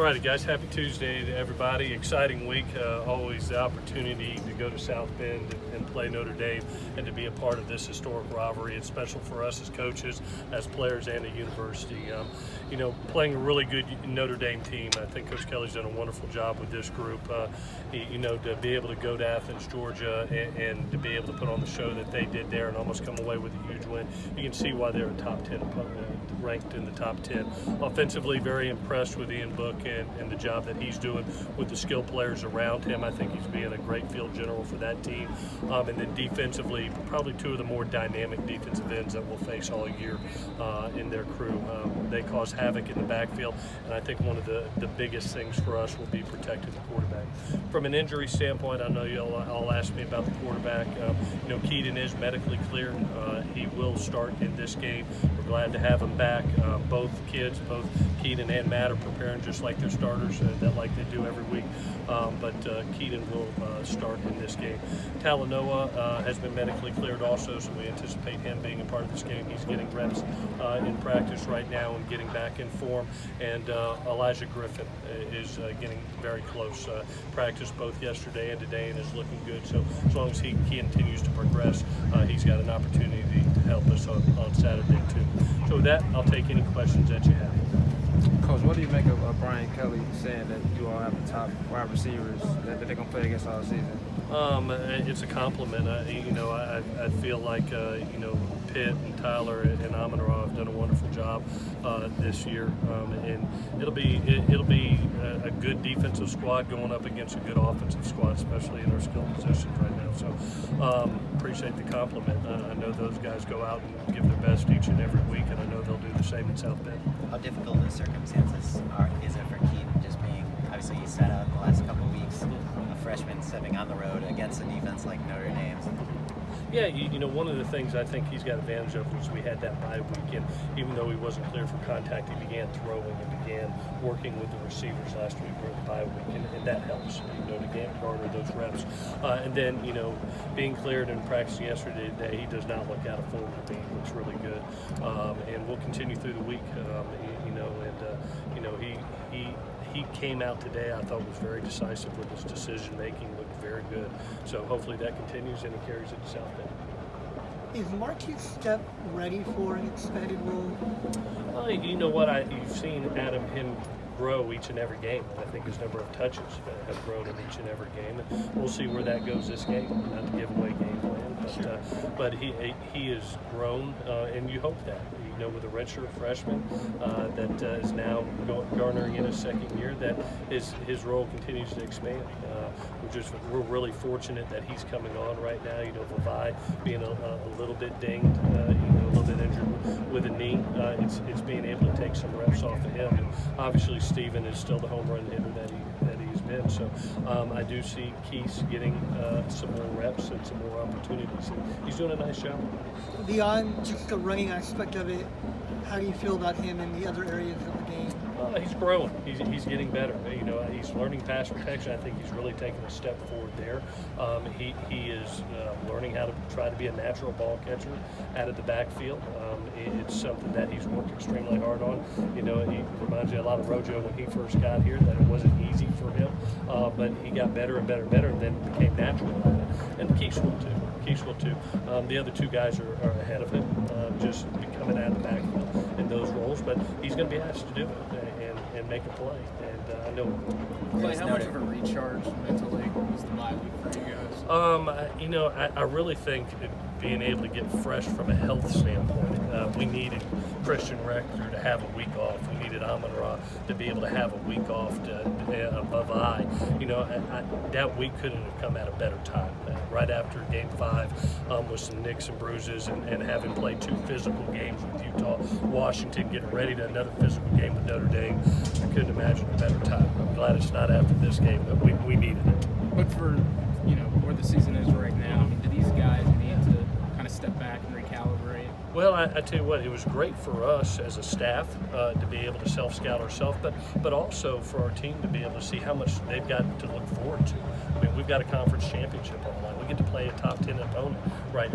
righty, guys. Happy Tuesday to everybody. Exciting week. Always the opportunity to go to South Bend and play Notre Dame and to be a part of this historic rivalry. It's special for us as coaches, as players, and a university. Playing a really good Notre Dame team. I think Coach Kelly's done a wonderful job with this group. To be able to go to Athens, Georgia, and to be able to put on the show that they did there and almost come away with a huge win. You can see why they're a top 10 ranked in the top 10. Offensively, very impressed with Ian Book and the job that he's doing with the skilled players around him. I think he's being a great field general for that team. And then defensively, probably two of the more dynamic defensive ends that we'll face all year in their crew. They cause havoc in the backfield, and I think one of the biggest things for us will be protecting the quarterback. From an injury standpoint, I know you'll all ask me about the quarterback. Keaton is medically cleared. He will start in this game. We're glad to have him back. Both kids, both Keaton and Matt, are preparing just like their starters, like they do every week. But Keaton will start in this game. Talanoa has been medically cleared also, so we anticipate him being a part of this game. He's getting reps in practice right now and getting back in form. And Elijah Griffin is getting very close. Practiced both yesterday and today and is looking good. So as long as he continues to progress, he's got an opportunity to help us on Saturday too. So with that, I'll take any questions that you have. Coach, what do you make of Brian Kelly saying that you all have the top wide receivers that they're going to play against all season? It's a compliment. I feel like Pitt and Tyler and Amon-Ra have done a wonderful job this year, and it'll be a good defensive squad going up against a good offensive squad, especially in our skill positions right now. So appreciate the compliment. I know those guys go out and give their best each and every week, and I know they'll do the same in South Bend. How difficult the circumstances is it for Keaton, just being, obviously he sat out the last couple of weeks, a freshman stepping on the road against a defense like Notre Dame's? Yeah, one of the things I think he's got advantage of was we had that bye week, and even though he wasn't clear for contact, he began throwing and began working with the receivers last week during the bye week, and that helps, to garner those reps. And then, being cleared and practicing yesterday, he does not look out of form to me. He looks really good, and we'll continue through the week, he came out today, I thought was very decisive with his decision making, looked very good. So hopefully that continues and he carries it to South Bend. Is Marquise Stepp ready for an expanded role? You know what? You've seen him grow each and every game. I think his number of touches have grown in each and every game. And we'll see where that goes this game. Not to give away game plan, but he has grown, and you hope that. With a redshirt freshman that is now garnering in his second year, that his role continues to expand. We're really fortunate that he's coming on right now. Vavai being a little bit dinged, a little bit injured with a knee. It's being able to take some reps off of him. And obviously, Steven is still the home run hitter that he's been. So I do see Keith getting some more reps and some more opportunities. And he's doing a nice job. Beyond just the running aspect of it, how do you feel about him in the other areas of the game? He's growing. He's getting better. He's learning pass protection. I think he's really taken a step forward there. He is learning how to try to be a natural ball catcher out of the backfield. It's something that he's worked extremely hard on. He reminds me a lot of Rojo when he first got here, that it wasn't easy for him, but he got better and better and better, and then became natural at it. And Keith will too. The other two guys are ahead of him, just coming out of the backfield in those roles, but he's going to be asked to do it and make a play. And I know. Clay, how much of a recharge mentally was the bye week for you guys? I really think being able to get fresh from a health standpoint, we needed Christian Rector to have a week off. We needed Amon-Ra to be able to have a week off above eye. That week couldn't have come at a better time. Right after Game 5 with some nicks and bruises and having played 2 physical games with Utah, Washington, getting ready to another physical game with Notre Dame, I couldn't imagine a better time. I'm glad it's not after this game, but we needed it. But for where the season is right now, do these guys need to kind kind of step back and recalibrate? Well, I tell you what, it was great for us as a staff to be able to self-scout ourselves, but also for our team to be able to see how much they've got to look forward to. I mean, we've got a conference championship on the line. We get to play a top 10 opponent right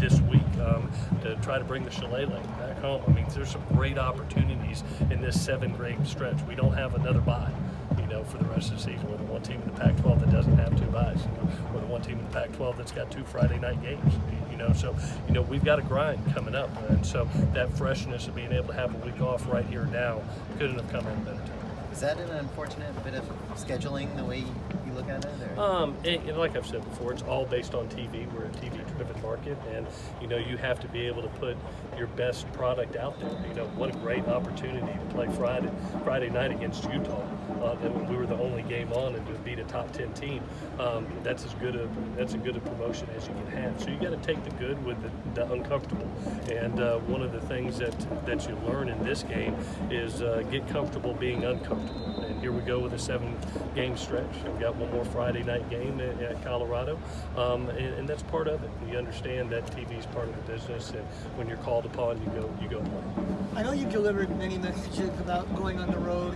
this week to try to bring the Shillelagh back home. I mean, there's some great opportunities in this 7-game stretch. We don't have another bye, for the rest of the season. We're the one team in the Pac-12 that doesn't have 2 byes. We're the one team in the Pac-12 that's got 2 Friday night games. So we've got a grind coming up, and so that freshness of being able to have a week off right here now couldn't have come at a better time. Is that an unfortunate bit of scheduling the way you look at it? Or? Like I've said before, it's all based on TV. We're a TV-driven market, and you have to be able to put your best product out there. What a great opportunity to play Friday night against Utah. And we were the only game on, and to beat a top 10 team. That's as good a promotion as you can have. So you got to take the good with the uncomfortable. And one of the things that you learn in this game is get comfortable being uncomfortable. And here we go with a 7-game stretch. We've got one more Friday night game at Colorado, and that's part of it. You understand that TV is part of the business, and when you're called upon, you go play. I know you've delivered many messages about going on the road.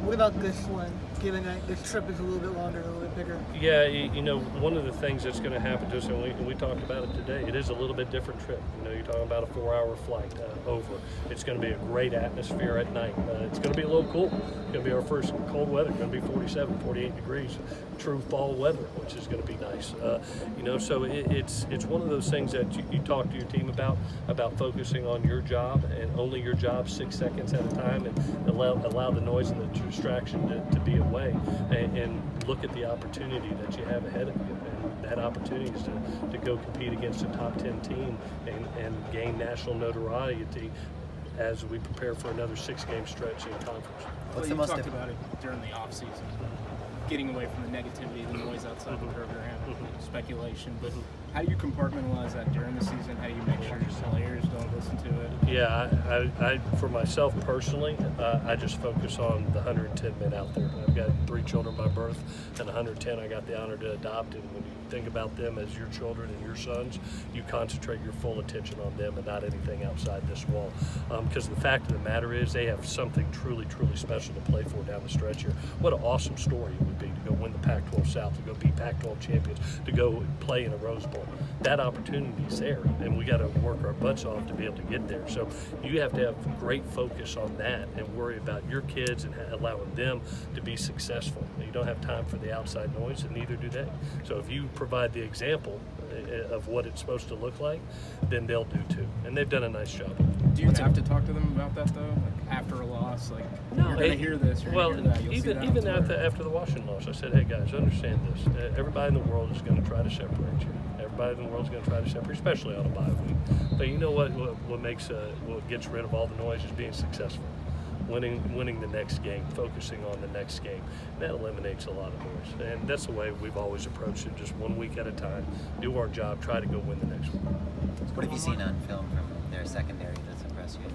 What about this one, given that this trip is a little bit longer, a little bit bigger? Yeah, one of the things that's going to happen to us, and we talked about it today, it is a little bit different trip. You're talking about a 4-hour flight over. It's going to be a great atmosphere at night. It's going to be a little cool. It's going to be our first cold weather. It's going to be 47, 48 degrees, true fall weather, which is going to be nice. So it's one of those things that you talk to your team about focusing on your job and only your job 6 seconds at a time, and allow the noise and the distraction to be away, and look at the opportunity that you have ahead of you. And that opportunity is to go compete against a top 10 team and gain national notoriety as we prepare for another 6-game stretch in conference. Well, you talked about it during the offseason, getting away from the negativity, the noise outside the program, speculation. But how do you compartmentalize that during the season? How do you make sure your players don't listen to it? Yeah, I for myself personally, I just focus on the 110 men out there. I've got 3 children by birth, and 110 I got the honor to adopt. And when you think about them as your children and your sons, you concentrate your full attention on them and not anything outside this wall. Because the fact of the matter is, they have something truly, truly special to play for down the stretch here. What an awesome story it would be to go win the Pac-12 South, to go beat Pac-12 champions, to go play in a Rose Bowl. That opportunity is there, and we got to work our butts off to be able to get there. So you have to have great focus on that and worry about your kids and allowing them to be successful. You don't have time for the outside noise, and neither do they. So if you provide the example of what it's supposed to look like, then they'll do too. And they've done a nice job. Do you have to talk to them about that, though? Like after a loss, you're going to hear this, you're going to hear that. You'll see that even after the Washington loss, I said, hey guys, understand this. Everybody in the world is going to try to separate you. Everybody in the world is going to try to separate, especially on a bye week. But you know what gets rid of all the noise is being successful. Winning the next game, focusing on the next game. That eliminates a lot of noise. And that's the way we've always approached it, just 1 week at a time. Do our job, try to go win the next one. What have you seen on film from their secondary that's impressed you?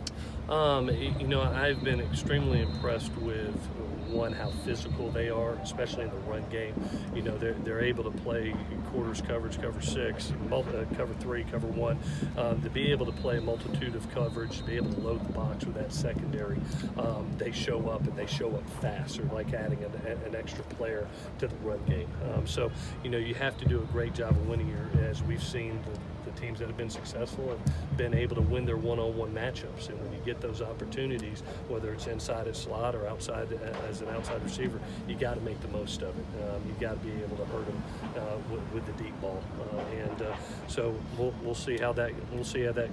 I've been extremely impressed with how physical they are, especially in the run game. They're able to play quarters coverage, cover 6, cover 3, cover 1, to be able to play a multitude of coverage, to be able to load the box with that secondary. They show up, and they show up fast. They're like adding an extra player to the run game. So you have to do a great job of winning as we've seen the teams that have been successful have been able to win their one-on-one matchups. And when you get those opportunities, whether it's inside a slot or outside as an outside receiver, you got to make the most of it. You got to be able to hurt them with the deep ball. So we'll see how that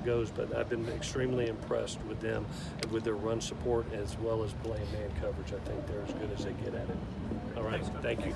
goes. But I've been extremely impressed with them and with their run support as well as playing man coverage. I think they're as good as they get at it. All right, thank you.